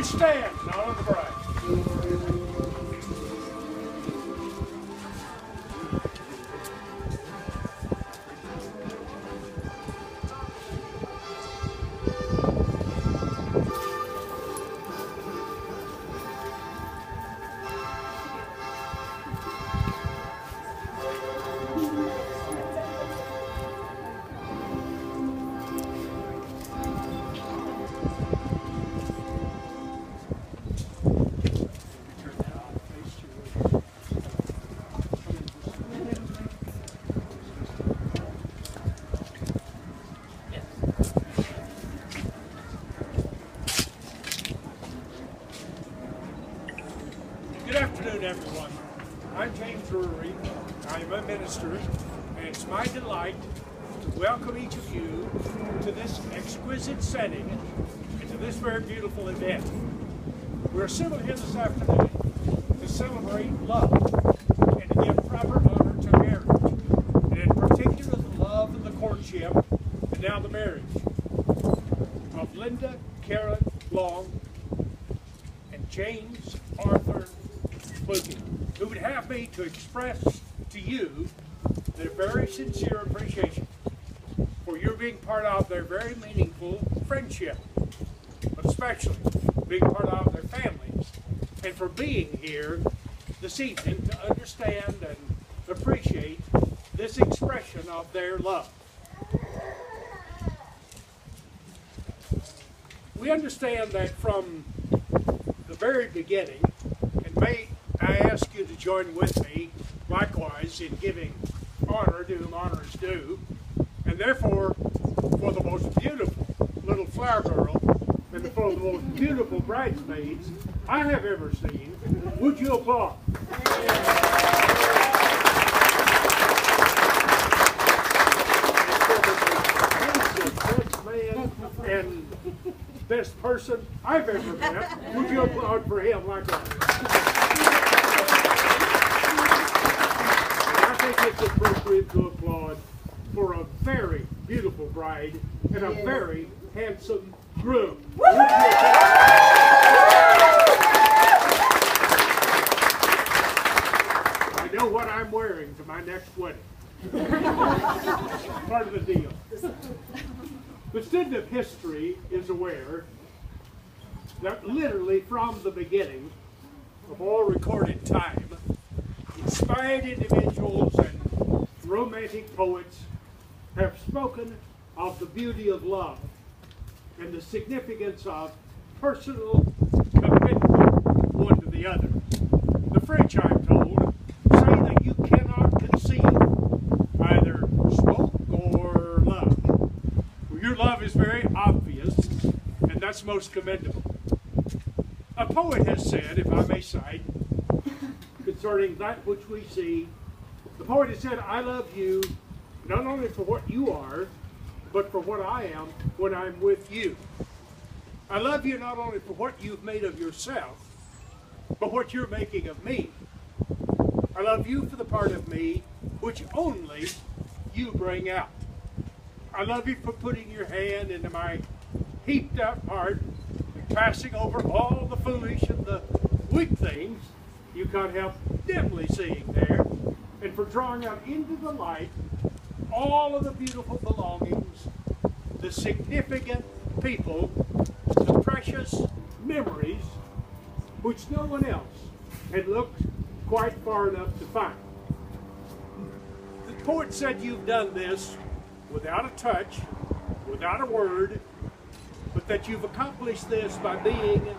Please stand and honor the bride. Good afternoon, everyone. I'm James Brewery. I'm a minister, and it's my delight to welcome each of you to this exquisite setting and to this very beautiful event. We're assembled here this afternoon to celebrate love and to give proper honor to marriage, and in particular the love and the courtship, and now the marriage of Linda Karen Long and James Arthur Clukey, who would have me to express to you their very sincere appreciation for your being part of their very meaningful friendship, but especially being part of their families, and for being here this evening to understand and appreciate this expression of their love. We understand that from the very beginning, and may I ask you to join with me likewise in giving honor to whom honor is due, and therefore for the most beautiful little flower girl and for the most beautiful bridesmaids I have ever seen, would you applaud? Best man and best person I've ever met, would you applaud for him likewise? I think it's appropriate to applaud for a very beautiful bride and a very handsome groom. I know what I'm wearing to my next wedding. Part of the deal. The student of history is aware that literally from the beginning of all recorded time, inspired individuals and romantic poets have spoken of the beauty of love and the significance of personal commitment one to the other. The French, I'm told, say that you cannot conceive either smoke or love. Well, your love is very obvious, and that's most commendable. A poet has said, if I may cite, concerning that which we see, the poet has said, I love you not only for what you are, but for what I am when I'm with you. I love you not only for what you've made of yourself, but what you're making of me. I love you for the part of me which only you bring out. I love you for putting your hand into my heaped up heart and passing over all the foolish and the weak things you can't help dimly seeing there, and for drawing out into the light all of the beautiful belongings, the significant people, the precious memories which no one else had looked quite far enough to find. The poet said you've done this without a touch, without a word, but that you've accomplished this by being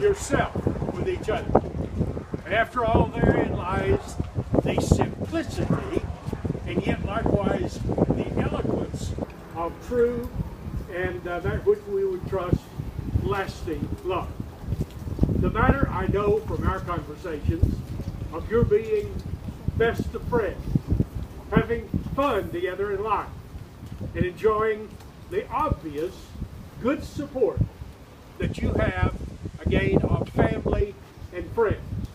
yourself with each other. And after all, therein lies the simplicity and yet likewise the eloquence of true and that which we would trust lasting love. The matter I know from our conversations of your being best of friends, having fun together in life, and enjoying the obvious good support that you have again of family and friends.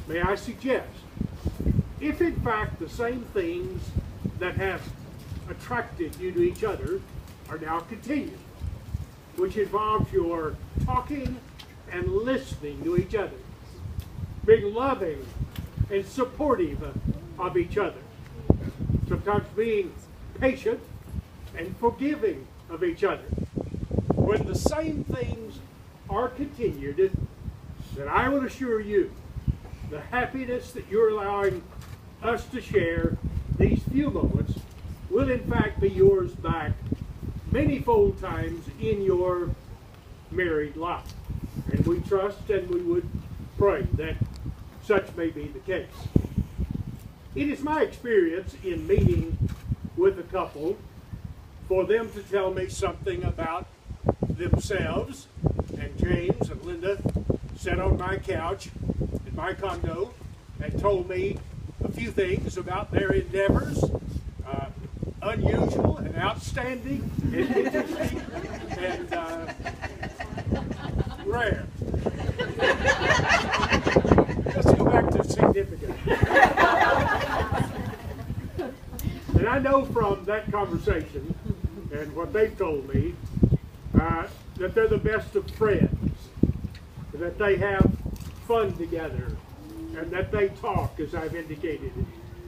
May I suggest, if in fact the same things that have attracted you to each other are now continued, which involves your talking and listening to each other, being loving and supportive of each other, sometimes being patient and forgiving of each other. When the same things are continued, then I will assure you the happiness that you're allowing us to share these few moments will in fact be yours back many-fold times in your married life. And we trust and we would pray that such may be the case. It is my experience in meeting with a couple for them to tell me something about themselves. And James and Linda sat on my couch in my condo and told me a few things about their endeavors, unusual and outstanding and interesting and rare. Let's go back to significant. And I know from that conversation and what they've told me that they're the best of friends, that they have fun together, and that they talk, as I've indicated,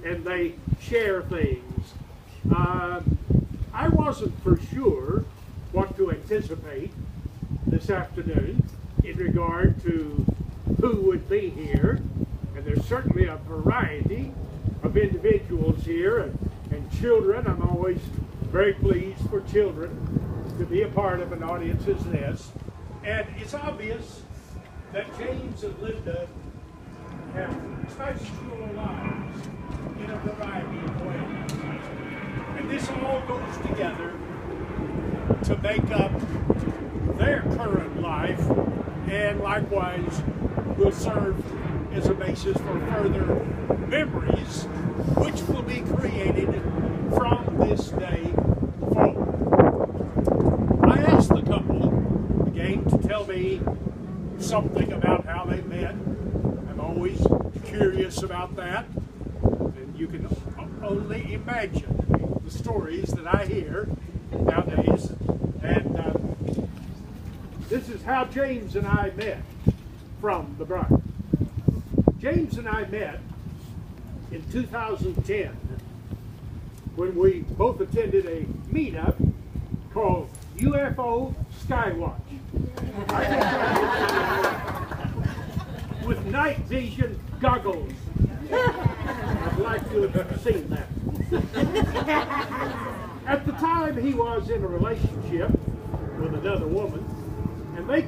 and they share things. I wasn't for sure what to anticipate this afternoon in regard to who would be here, and there's certainly a variety of individuals here, and children. I'm always very pleased for children to be a part of an audience as this. And it's obvious that James and Linda have touched your lives in a variety of ways. And this all goes together to make up their current life, and likewise will serve as a basis for further memories which will be created from this day forward. I asked the couple again to tell me something about how they met. I'm always curious about that, and you can only imagine the stories that I hear nowadays. And this is how James and I met from the bride. James and I met in 2010 when we both attended a meetup called UFO Skywatch. With night vision goggles. I'd like to have seen that. At the time, he was in a relationship with another woman, and they